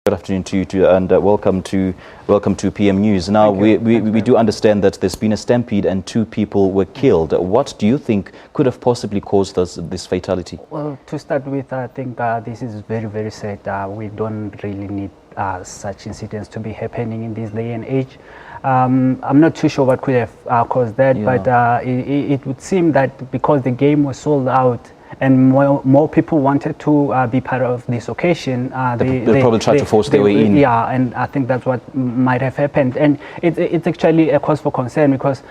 Good afternoon to you and welcome to PM News. Now, we do understand that there's been a stampede and 2 people were killed. What do you think could have possibly caused this fatality? Well, to start with, I think this is very, very sad. We don't really need such incidents to be happening in this day and age. I'm not too sure what could have caused that, but it would seem that because the game was sold out and more people wanted to be part of this occasion. They probably tried to force their way in. Yeah, and I think that's what might have happened. And it's actually a cause for concern because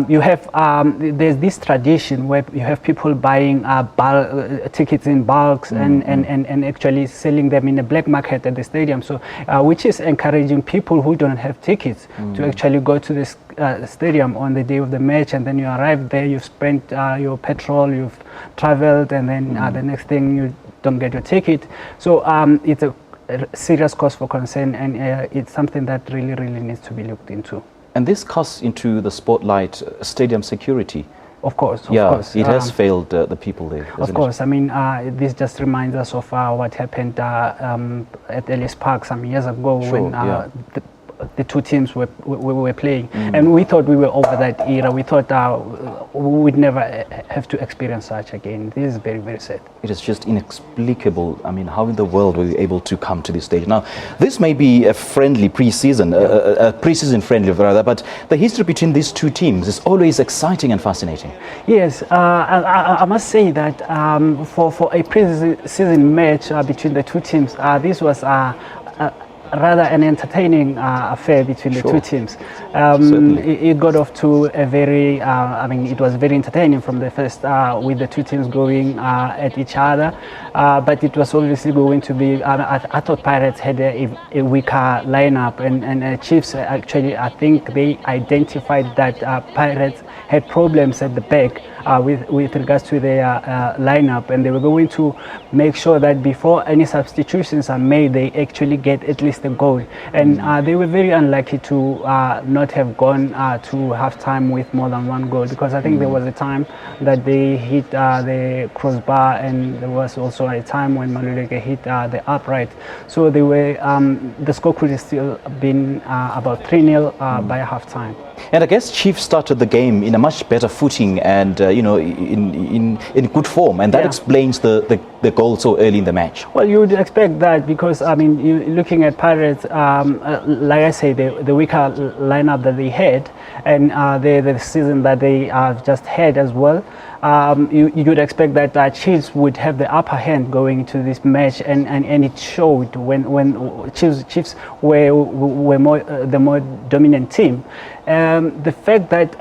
you have there's this tradition where you have people buying tickets in bulks and actually selling them in a black market at the stadium. So which is encouraging people who don't have tickets to actually go to this stadium on the day of the match, and then you arrive there, you've spent your petrol, you've traveled, and then the next thing you don't get your ticket. So it's a serious cause for concern, and it's something that really needs to be looked into. And this casts into the spotlight stadium security. Of course, it has failed the people there. Of course, I mean, this just reminds us of what happened at Ellis Park some years ago when the 2 teams were playing, and we thought we were over that era. We thought we would never have to experience such again. This is very, very sad. It is just inexplicable. I mean, how in the world were you able to come to this stage? Now, this may be a friendly pre-season, a pre-season friendly rather, but the history between these 2 teams is always exciting and fascinating. Yes, I must say that for a pre-season match between the 2 teams, this was rather an entertaining affair between the 2 teams. It got off to a very, I mean, it was very entertaining from the first with the 2 teams going at each other, but it was obviously going to be, I thought Pirates had a weaker lineup, and Chiefs actually, I think they identified that Pirates had problems at the back with regards to their lineup, and they were going to make sure that before any substitutions are made, they actually get at least a goal. And they were very unlucky to not have gone to half-time with more than 1 goal, because I think there was a time that they hit the crossbar, and there was also a time when Maluleke hit the upright. So they were the score could have still been about 3-0 by half-time. And I guess Chiefs started the game in a much better footing and in good form, and that explains the goal so early in the match. Well, you would expect that because, I mean, you're looking at Pirates, like I say, the weaker lineup that they had, and the season that they just had as well. You would expect that Chiefs would have the upper hand going into this match, and it showed when Chiefs were the more dominant team. The fact that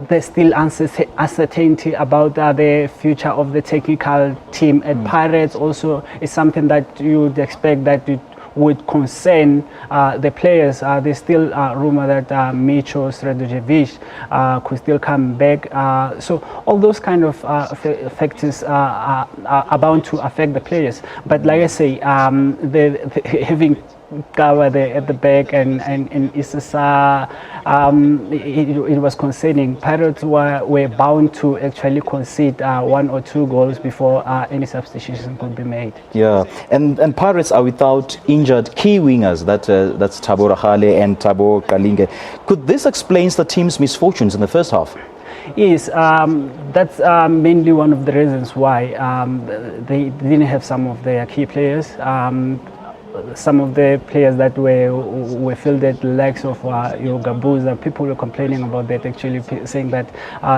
there's still uncertainty about the future of the technical team at Pirates also is something that you would expect that it would concern the players. There's still rumor that Micho Sredojevic could still come back. So all those kind of factors are bound to affect the players. But like I say, having Kawa there at the back and Isasa, it was concerning. Pirates were bound to actually concede 1 or 2 goals before any substitution could be made. Yeah, and Pirates are without injured key wingers. That's Thabo Rahale and Thabo Kalinge. Could this explain the team's misfortunes in the first half? Yes, that's mainly one of the reasons why they didn't have some of their key players. Some of the players that were fielded, the likes of Yogabuza, people were complaining about that, actually saying that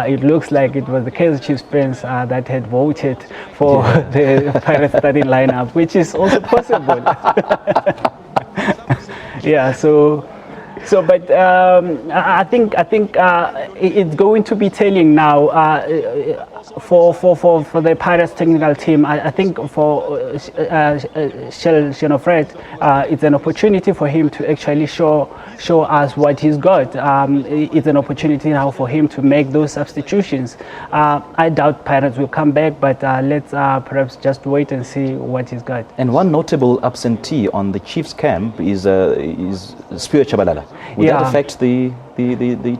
it looks like it was the Kaizer Chiefs fans that had voted for the Pirates starting lineup, which is also possible. Yeah, but I think it's going to be telling now for the Pirates technical team. I think for Shenofred, it's an opportunity for him to actually show us what he's got. It's an opportunity now for him to make those substitutions. I doubt Pirates will come back, but let's perhaps just wait and see what he's got. And one notable absentee on the Chiefs camp is Sipho Kekana. Would that affect the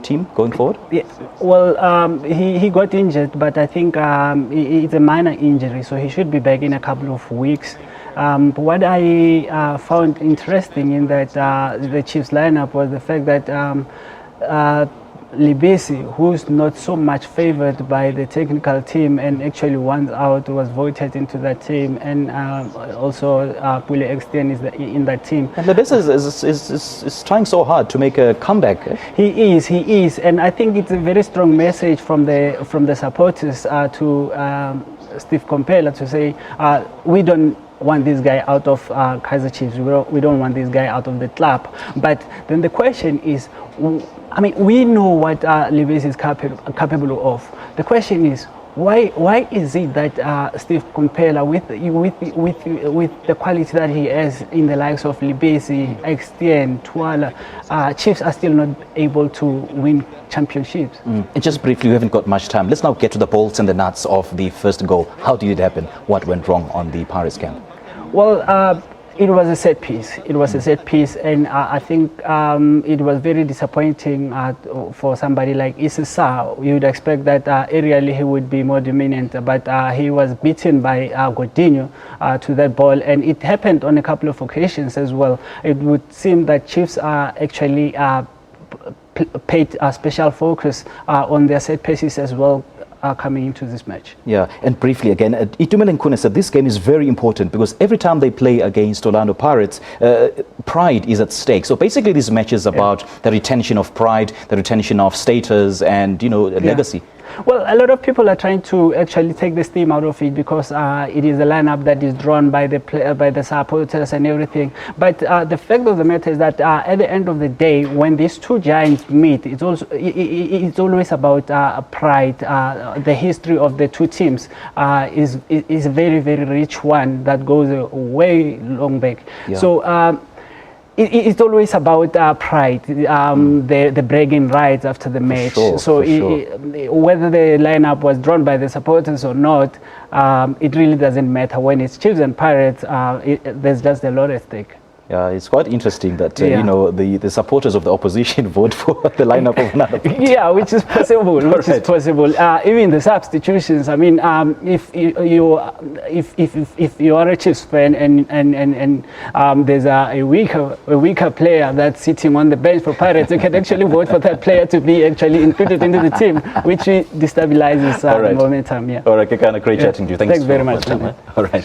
team going forward? Yeah. Well, he got injured, but I think it's a minor injury, so he should be back in a couple of weeks. What I found interesting in that the Chiefs lineup was the fact that Libesi, who's not so much favored by the technical team and actually once out was voted into that team, and also Pule Extien is in that team. And Libesi is trying so hard to make a comeback. He is, and I think it's a very strong message from the supporters to Steve Komphela to say we don't want this guy out of Kaizer Chiefs. We don't want this guy out of the club. But then the question is, I mean, we know what Libesi is capable of. The question is, why is it that Steve Komphela, with the quality that he has in the likes of Libesi, Extien, Twala, Chiefs are still not able to win championships? And just briefly, we haven't got much time. Let's now get to the bolts and the nuts of the first goal. How did it happen? What went wrong on the Pirates camp? Well, it was a set piece. It was a set piece, and I think it was very disappointing for somebody like Issa Sarr. You would expect that aerially he would be more dominant, but he was beaten by Godinho to that ball, and it happened on a couple of occasions as well. It would seem that Chiefs are actually paid special focus on their set pieces as well. Coming into this match. Yeah, and briefly again, Itumela Nkune said this game is very important because every time they play against Orlando Pirates, pride is at stake. So basically this match is about the retention of pride, the retention of status and, legacy. Well, a lot of people are trying to actually take the steam out of it because it is a lineup that is drawn by the supporters and everything. But the fact of the matter is that at the end of the day, when these two giants meet, it's always about pride. The history of the two teams is a very, very rich one that goes way long back. Yeah. So. It's always about pride, the bragging rights after the match. Whether the lineup was drawn by the supporters or not, it really doesn't matter. When it's Chiefs and Pirates, there's just a lot at stake. Yeah, it's quite interesting that the supporters of the opposition vote for the lineup of another party. Yeah, which is possible. Possible. Even the substitutions. I mean, if you are a Chiefs fan and there's a weaker player that's sitting on the bench for Pirates, you can actually vote for that player to be actually included into the team, which destabilizes the momentum. Yeah. All right, Kekana, great chatting to you. Thanks very much. All right.